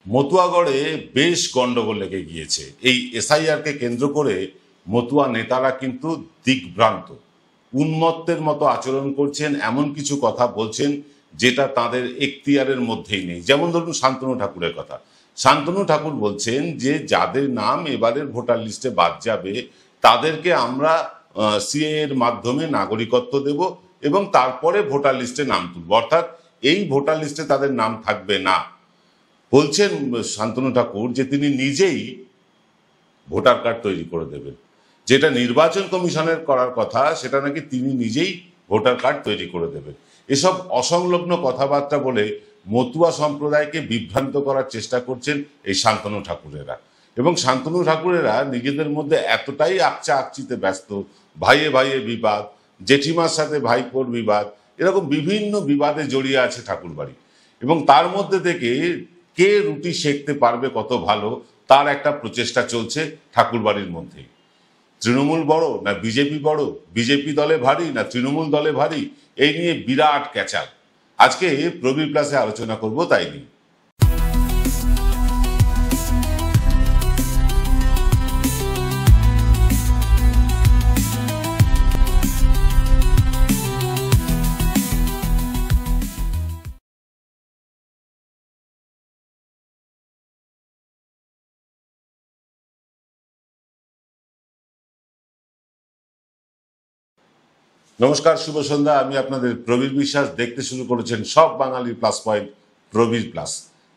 মতুয়াগড়ে বেশ গন্ডগোল লেগে গিয়েছে। এই এসআইআরকে কেন্দ্র করে মতুয়া নেতারা কিন্তু দিগ্ভ্রান্ত, উন্মত্তের মতো আচরণ করছেন, এমন কিছু কথা বলছেন যেটা তাদের এখতিয়ারের মধ্যেই নেই। যেমন ধরুন শান্তনু ঠাকুরের কথা। শান্তনু ঠাকুর বলছেন যে যাদের নাম এবারের ভোটার লিস্টে বাদ যাবে তাদেরকে আমরা সিএ এর মাধ্যমে নাগরিকত্ব দেব এবং তারপরে ভোটার লিস্টে নাম তুলব, অর্থাৎ এই ভোটার লিস্টে তাদের নাম থাকবে না। বলছেন শান্তনু ঠাকুর যে তিনি নিজেই ভোটার কার্ড তৈরি করে দেবেন, যেটা নির্বাচন কমিশনের করার কথা সেটা নাকি তিনি নিজেই ভোটার কার্ড তৈরি করে দেবেন। এসব অসংলগ্ন কথাবার্তা বলে মতুয়া সম্প্রদায়কে বিভ্রান্ত করার চেষ্টা করছেন এই শান্তনু ঠাকুরেরা। এবং শান্তনু ঠাকুরেরা নিজেদের মধ্যে এতটাই আকচা আকচিতে ব্যস্ত, ভাইয়ে ভাইয়ে বিবাদ, জেঠিমার সাথে ভাইপোর বিবাদ, এরকম বিভিন্ন বিবাদে জড়িয়ে আছে ঠাকুরবাড়ি। এবং তার মধ্যে থেকে কে রুটি সেঁকতে পারবে কত ভালো তার একটা প্রচেষ্টা চলছে ঠাকুরবাড়ির মধ্যেই। তৃণমূল বড় না বিজেপি বড়, বিজেপি দলে ভারী না তৃণমূল দলে ভারী, এই নিয়ে বিরাট ক্যাচাল। আজকে প্রবীর প্লাসে আলোচনা করব তাই নিয়ে। নমস্কার, শুভ সন্ধ্যা। আমি আপনাদের প্রবীর বিশ্বাস। দেখতে শুরু করেছেন সব বাঙালির plus point Prabir plus.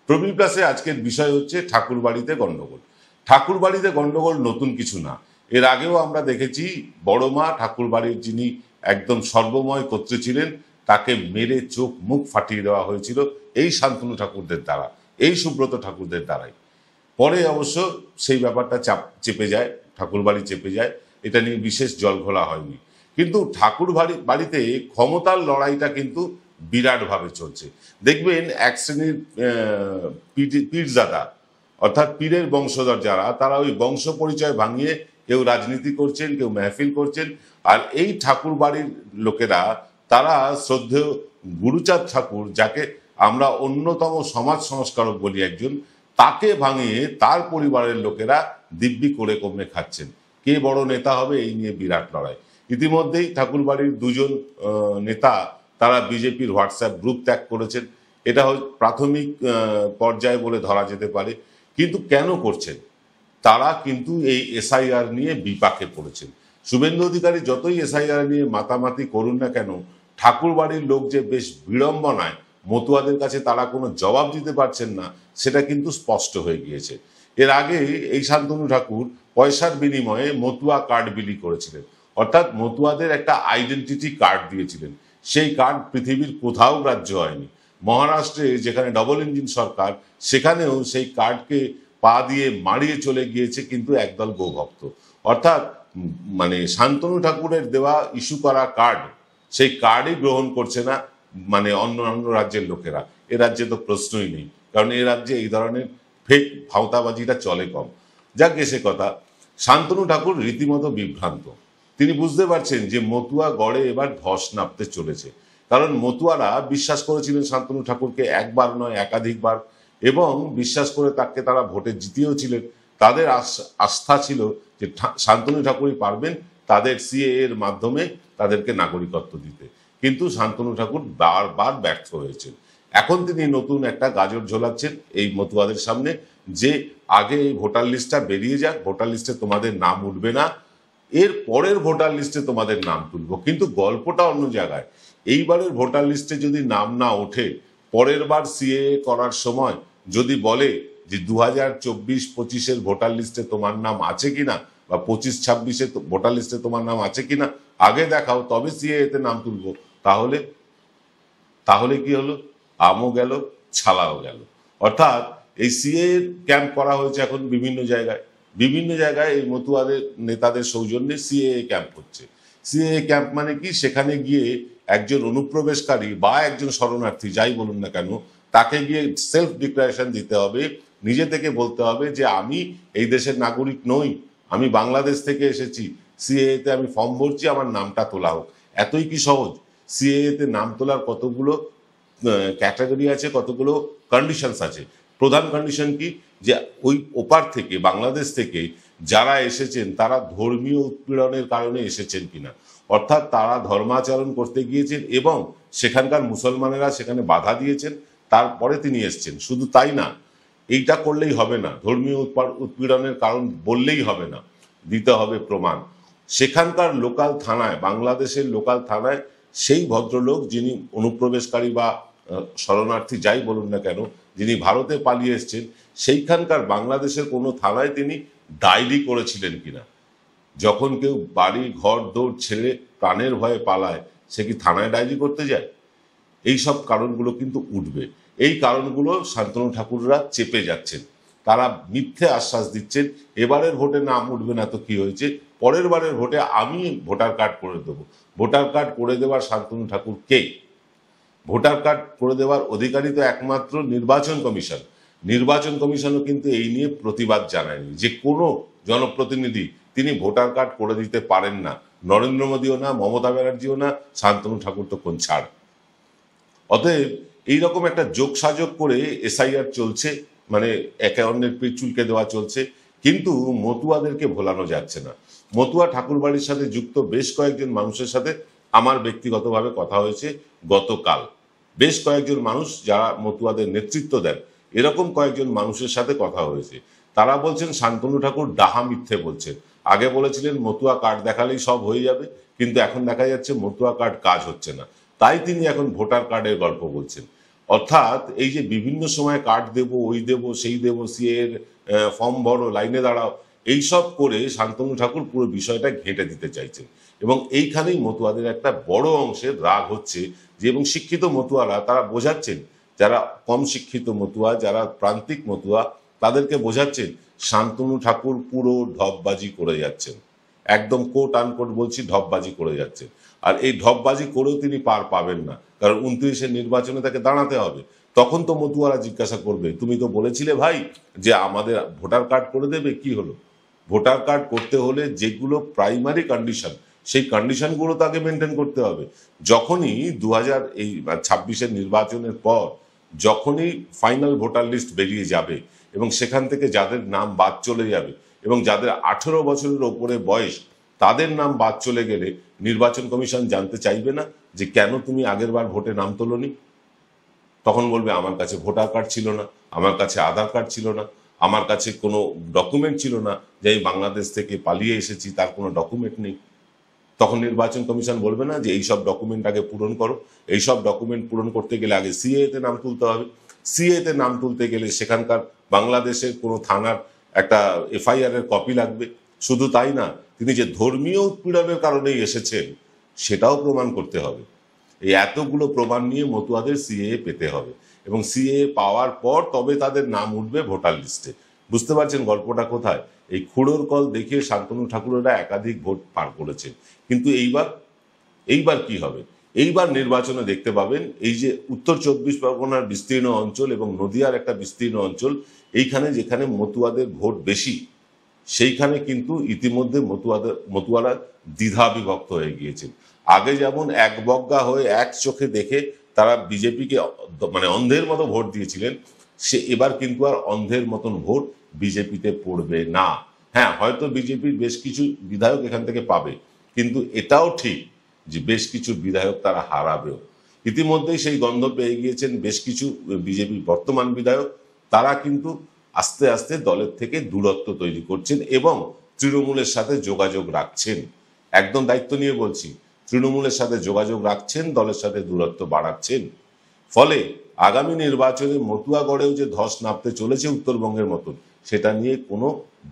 Prabir প্লাসে আজকের বিষয় হচ্ছে ঠাকুরবাড়িতে গন্ডগোল। ঠাকুরবাড়িতে গন্ডগোল নতুন কিছু না, এর আগেও আমরা দেখেছি। বড় মা ঠাকুরবাড়ির যিনি একদম সর্বময় কর্ত্রী ছিলেন তাকে মেরে চোখ মুখ ফাটিয়ে দেওয়া হয়েছিল এই শান্তনু ঠাকুরদের দ্বারা, এই সুব্রত ঠাকুরদের দ্বারাই। পরে অবশ্য সেই ব্যাপারটা চেপে যায়, ঠাকুরবাড়ি চেপে যায়, এটা নিয়ে বিশেষ জলঘোলা হয়নি। কিন্তু ঠাকুর বাড়িতে ক্ষমতার লড়াইটা কিন্তু বিরাটভাবে চলছে। দেখবেন এক শ্রেণীর পীরজাদা, অর্থাৎ পীরের বংশধর যারা, তারা ওই বংশ পরিচয় ভাঙিয়ে কেউ রাজনীতি করছেন, কেউ মেহফিল করছেন। আর এই ঠাকুর বাড়ির লোকেরা, তারা শ্রদ্ধেয় গুরুচাঁদ ঠাকুর, যাকে আমরা অন্যতম সমাজ সংস্কারক বলি একজন, তাকে ভাঙিয়ে তার পরিবারের লোকেরা দিব্যি করে কমে খাচ্ছেন। কে বড় নেতা হবে এই নিয়ে বিরাট লড়াই। ইতিমধ্যেই ঠাকুরবাড়ির দুজন নেতা তারা বিজেপির হোয়াটসঅ্যাপ গ্রুপ ত্যাগ করেছেন। এটা প্রাথমিক পর্যায়ে বলে ধরা যেতে পারে। কিন্তু কেন করছেন? তারা কিন্তু এই এসআইআর নিয়ে বিপাকে পড়েছেন। শুভেন্দু অধিকারী যতই এসআইআর নিয়ে মাতামাতি করুন না কেন, ঠাকুরবাড়ির লোক যে বেশ বিড়ম্বনায় মতুয়াদের কাছে তারা কোনো জবাব দিতে পারছেন না, সেটা কিন্তু স্পষ্ট হয়ে গিয়েছে। এর আগে এই শান্তনু ঠাকুর পয়সার বিনিময়ে মতুয়া কার্ড বিলি করেছিলেন, অর্থাৎ মতুয়াদের একটা আইডেন্টিটি কার্ড দিয়েছিলেন। সেই কার্ড পৃথিবীর কোথাও গ্রাহ্য হয়নি। মহারাষ্ট্রে, যেখানে ডবল ইঞ্জিন সরকার, সেখানেও সেই কার্ডকে পা দিয়ে মারিয়ে চলে গিয়েছে কিন্তু একদল গোভক্ত। অর্থাৎ মানে শান্তনু ঠাকুরের দেওয়া ইস্যু করা কার্ড, সেই কার্ডই গ্রহণ করছে না অন্য রাজ্যের লোকেরা। এ রাজ্যে তো প্রশ্নই নেই, কারণ এ রাজ্যে এই ধরনের ফেক ভাওতাবাজিটা চলে কম। যাক সে কথা, শান্তনু ঠাকুর রীতিমতো বিভ্রান্ত। তিনি বুঝতে পারছেন যে মতুয়া গড়ে এবার ধস নামতে চলেছে, কারণ মতুয়ারা বিশ্বাস করেছিলেন শান্তনু ঠাকুরকে একবার নয় একাধিকবার, এবং বিশ্বাস করে তাকে তারা ভোটে জিতিয়েওছিলেন। তাদের আস্থা ছিল যে শান্তনু ঠাকুরই পারবেন তাদের সিএ এর মাধ্যমে তাদেরকে নাগরিকত্ব দিতে। কিন্তু শান্তনু ঠাকুর বারবার ব্যর্থ হয়েছেন। এখন তিনি নতুন একটা গাজর ঝোলাচ্ছেন এই মতুয়াদের সামনে, যে আগে এই ভোটার লিস্টটা বেরিয়ে যাক, ভোটার লিস্টে তোমাদের নাম উঠবে না, এর পরের ভোটার লিস্টে তোমাদের নাম তুলব। কিন্তু গল্পটা অন্য জায়গায়। এইবারের ভোটার লিস্টে যদি নাম না ওঠে, পরের বার সিএ করার সময় যদি বলে যে 2024-25-এর ভোটার লিস্টে তোমার নাম আছে কিনা, বা 25-26-এর ভোটার লিস্টে তোমার নাম আছে কিনা আগে দেখাও, তবে সিএ তে নাম তুলব, তাহলে কি হলো? আমও গেল, ছালাও গেল। অর্থাৎ এই সিএ ক্যাম্প করা হয়েছে এখন বিভিন্ন জায়গায় এই মতুয়াদের নেতাদের সৌজন্যে সিএ ক্যাম্প হচ্ছে। সিএ ক্যাম্প মানে কি? সেখানে গিয়ে একজন অনুপ্রবেশকারী বা একজন শরণার্থী, যাই বলুন না কেন, তাকে গিয়ে সেলফ ডিক্লারেশন দিতে হবে, নিজে থেকে বলতে হবে যে আমি এই দেশের নাগরিক নই, আমি বাংলাদেশ থেকে এসেছি, সিএ তে আমি ফর্ম ভরছি, আমার নামটা তোলা হোক। এতই কি সহজ? সিএ তে নাম তোলার কতগুলো ক্যাটাগরি আছে, কতগুলো কন্ডিশনস আছে। প্রধান কন্ডিশন কি, যে ওই ওপার থেকে বাংলাদেশ থেকে যারা এসেছেন তারা ধর্মীয় উৎপীড়নের কারণে এসেছেন কিনা, অর্থাৎ তারা ধর্মাচরণ করতে গিয়েছেন এবং সেখানকার মুসলমানেরা সেখানে বাধা দিয়েছেন, তারপরে তিনি এসছেন। শুধু তাই না, এইটা করলেই হবে না, ধর্মীয় উৎপীড়নের কারণ বললেই হবে না, দিতে হবে প্রমাণ। সেখানকার লোকাল থানায়, বাংলাদেশের লোকাল থানায় সেই ভদ্রলোক যিনি অনুপ্রবেশকারী বা শরণার্থী যাই বলুন না কেন, যিনি ভারতে পালিয়ে এসছেন, সেইখানকার বাংলাদেশের কোনো থানায় তিনি ডায়েরি করেছিলেন কিনা। যখন কেউ বাড়ি ঘর দৌড় ছেড়ে প্রাণের ভয়ে পালায়, সে কি থানায় ডায়েরি করতে যায়? এই সব কারণগুলো কিন্তু উঠবে। এই কারণগুলো শান্তনু ঠাকুররা চেপে যাচ্ছেন, তারা মিথ্যে আশ্বাস দিচ্ছেন এবারের ভোটে নাম উঠবে না তো কি হয়েছে, পরের বারের ভোটে আমি ভোটার কার্ড করে দেবো। ভোটার কার্ড করে দেওয়ার শান্তনু ঠাকুর কে? ভোটার কার্ড করে দেওয়ার অধিকারী তো একমাত্র নির্বাচন কমিশন। নির্বাচন কমিশনও কিন্তু এই নিয়ে প্রতিবাদ জানায়নি, যে কোনো জনপ্রতিনিধি তিনি ভোটার কার্ড করে দিতে পারেন না। নরেন্দ্র মোদীও না, মমতা ব্যানার্জিও না, শান্তনু ঠাকুর তো কোন ছাড়। অতএব এইরকম একটা যোগসাযোগ করে এসআইআর চলছে, মানে একে অন্যের পিঠ চুলকে দেওয়া চলছে, কিন্তু মতুয়াদেরকে ভোলানো যাচ্ছে না। মতুয়া ঠাকুরবাড়ির সাথে যুক্ত বেশ কয়েকজন মানুষের সাথে আমার ব্যক্তিগতভাবে কথা হয়েছে গতকাল। বেশ কয়েকজন মানুষ যারা মতুয়াদের নেতৃত্ব দেন, এরকম কয়েকজন মানুষের সাথে কথা হয়েছে। তারা বলছেন শান্তনু ঠাকুর ডাহা মিথ্যে বলছেন। আগে বলেছিলেন মতুয়া কার্ড দেখালেই সব হয়ে যাবে, কিন্তু এখন দেখা যাচ্ছে মতুয়া কার্ড কাজ হচ্ছে না, তাই তিনি এখন ভোটার কার্ডের গল্প বলছেন। অর্থাৎ এই যে বিভিন্ন সময় কার্ড দেব, ওই দেব, সেই দেব, সিএর ফর্ম ভরো, লাইনে দাঁড়াও, এইসব করে শান্তনু ঠাকুর পুরো বিষয়টা ঘেঁটে দিতে চাইছেন। এবং এইখানেই মতুয়াদের একটা বড় অংশের রাগ হচ্ছে, যে এবং শিক্ষিত মতুয়ারা তারা বোঝাচ্ছেন, যারা কম শিক্ষিত মতুয়া, যারা প্রান্তিক মতুয়া, তাদেরকে বোঝাচ্ছেন শান্তনু ঠাকুর পুরো ঢপবাজি করে যাচ্ছেন। একদম কোট আনকোট বলছি, ঢপবাজি করে যাচ্ছেন। আর এই ঢপবাজি করেও তিনি পার পাবেন না, কারণ 29-এর নির্বাচনে তাকে দাঁড়াতে হবে। তখন তো মতুয়ারা জিজ্ঞাসা করবে, তুমি তো বলেছিলে ভাই যে আমাদের ভোটার কার্ড করে দেবে, কি হলো? ভোটার কার্ড করতে হলে যেগুলো প্রাইমারি কন্ডিশন, সেই কন্ডিশনগুলো তাকে মেনটেন করতে হবে। যখনই 2026-এর নির্বাচনের পর যখনই ফাইনাল ভোটার লিস্ট বেরিয়ে যাবে এবং সেখান থেকে যাদের নাম বাদ চলে যাবে এবং যাদের 18 বছরের ওপরে বয়স, তাদের নাম বাদ চলে গেলে নির্বাচন কমিশন জানতে চাইবে না যে কেন তুমি আগের বার ভোটে নাম তোলনি? তখন বলবে আমার কাছে ভোটার কার্ড ছিল না, আমার কাছে আধার কার্ড ছিল না, আমার কাছে কোনো ডকুমেন্ট ছিল না, যে আমি বাংলাদেশ থেকে পালিয়ে এসেছি তার কোনো ডকুমেন্ট নেই। তখন নির্বাচন কমিশন বলবে না যে এইসব ডকুমেন্ট আগে পূরণ করো, এইসব ডকুমেন্ট পূরণ করতে গেলে আগে সিএতে নাম তুলতে হবে, সিএতে নাম তুলতে গেলে সেখানকার বাংলাদেশের কোনো থানার একটা এফআইআর এর কপি লাগবে। শুধু তাই না, তিনি যে ধর্মীয় উৎপীড়নের কারণেই এসেছেন সেটাও প্রমাণ করতে হবে। এই এতগুলো প্রমাণ নিয়ে মতুয়াদের সিএ পেতে হবে, এবং সিএ পাওয়ার পর তবে তাদের নাম উঠবে ভোটার লিস্টে। বুঝতে পারছেন গল্পটা কোথায়? এই খুঁড়োর কল দেখিয়ে শান্তনু ঠাকুরেরা একাধিক ভোট পার করেছেন, কিন্তু এইবার কি হবে? এইবার নির্বাচনে দেখতে পাবেন এই যে উত্তর 24 পরগনার বিস্তীর্ণ অঞ্চল এবং নদিয়ার একটা বিস্তীর্ণ অঞ্চল, এইখানে যেখানে মতুয়াদের ভোট বেশি, সেইখানে কিন্তু ইতিমধ্যে মতুয়ারা দ্বিধা বিভক্ত হয়ে গিয়েছেন। আগে যেমন এক বজ্ঞা হয়ে এক চোখে দেখে তারা বিজেপিকে মানে অন্ধের মতো ভোট দিয়েছিলেন, সে এবার কিন্তু আর অন্ধের মতন ভোট বিজেপিতে পড়বে না। হ্যাঁ, হয়তো বিজেপির বেশ কিছু বিধায়ক এখান থেকে পাবে, কিন্তু এটাও ঠিক যে বেশ কিছু বিধায়ক তারা হারাবেও। ইতিমধ্যেই সেই গন্ধ পেয়ে গিয়েছেন বেশ কিছু বিজেপির বর্তমান বিধায়ক, তারা কিন্তু আস্তে আস্তে দলের থেকে দূরত্ব তৈরি করছেন এবং তৃণমূলের সাথে যোগাযোগ রাখছেন। একদম দায়িত্ব নিয়ে বলছি, তৃণমূলের সাথে যোগাযোগ রাখছেন, দলের সাথে দূরত্ব বাড়াচ্ছেন। ফলে আগামী নির্বাচনে মতুয়াগড়েও যে ধস নামতে চলেছে উত্তরবঙ্গের মতন, সেটা নিয়ে কোনো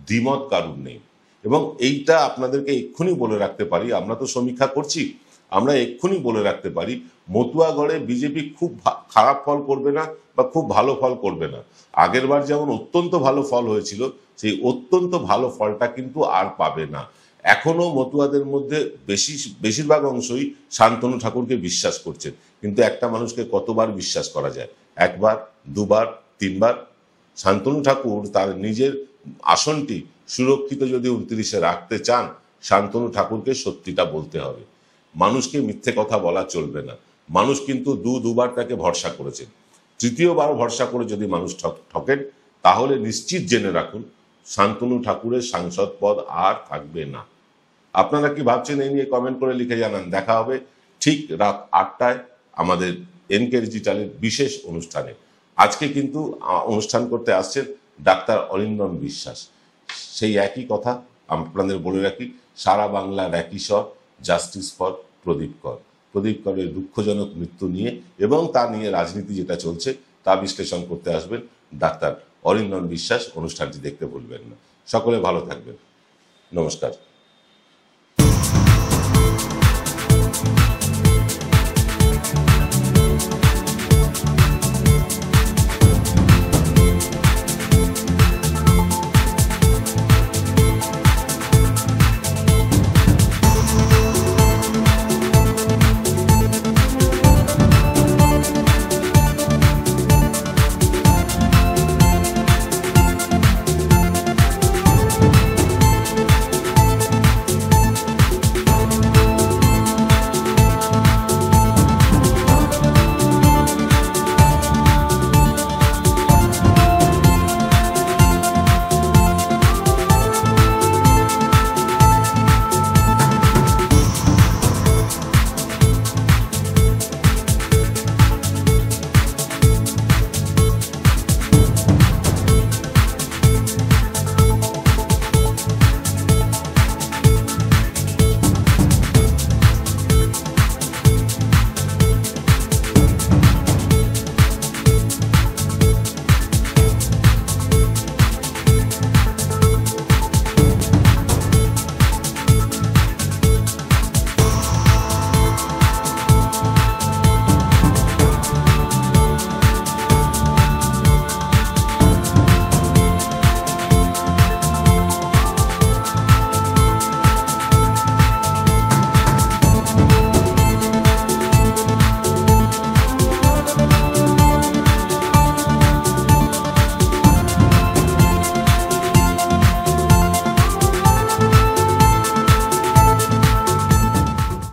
দ্বিমত কারণ নেই। এবং এইটা আপনাদেরকে এক্ষুনি বলে রাখতে পারি, আমরা তো সমীক্ষা করছি, আমরা এক্ষুনি বলে রাখতে পারি মতুয়াগড়ে বিজেপি খুব খারাপ ফল করবে না বা খুব ভালো ফল করবে না। আগের বার যেমন অত্যন্ত ভালো ফল হয়েছিল, সেই অত্যন্ত ভালো ফলটা কিন্তু আর পাবে না। এখনো মতুয়াদের মধ্যে বেশিরভাগ অংশই শান্তনু ঠাকুরকে বিশ্বাস করছেন, কিন্তু একটা মানুষকে কতবার বিশ্বাস করা যায়? একবার, দুবার, তিনবার? শান্তনু ঠাকুর তার নিজের আসনটি সুরক্ষিত যদি 29-এ রাখতে চান, শান্তনু ঠাকুরকে সত্যিটা বলতে হবে। মানুষকে মিথ্যে কথা বলা চলবে না। মানুষ কিন্তু দুবার তাকে ভরসা করেছেন। তৃতীয়বার ভরসা করে যদি মানুষ ঠকেন, তাহলে নিশ্চিত জেনে রাখুন শান্তনু ঠাকুরের সাংসদ পদ আর থাকবে না। আপনারা কি ভাবছেন এই নিয়ে কমেন্ট করে লিখে জানান। দেখা হবে ঠিক রাত 8টায় আমাদের এনকে ডিজিটালের বিশেষ অনুষ্ঠানে। আজকে কিন্তু অনুষ্ঠান করতে আসছেন ডাক্তার অরিন্দম বিশ্বাস। সেই একই কথা আপনাদের বলে রাখি, সারা বাংলার একই স্বর, জাস্টিস ফর প্রদীপ কর। প্রদীপ করের দুঃখজনক মৃত্যু নিয়ে এবং তা নিয়ে রাজনীতি যেটা চলছে তা বিশ্লেষণ করতে আসবেন ডাক্তার অরিন্দম বিশ্বাস। অনুষ্ঠানটি দেখতে ভুলবেন না। সকলে ভালো থাকবেন। নমস্কার।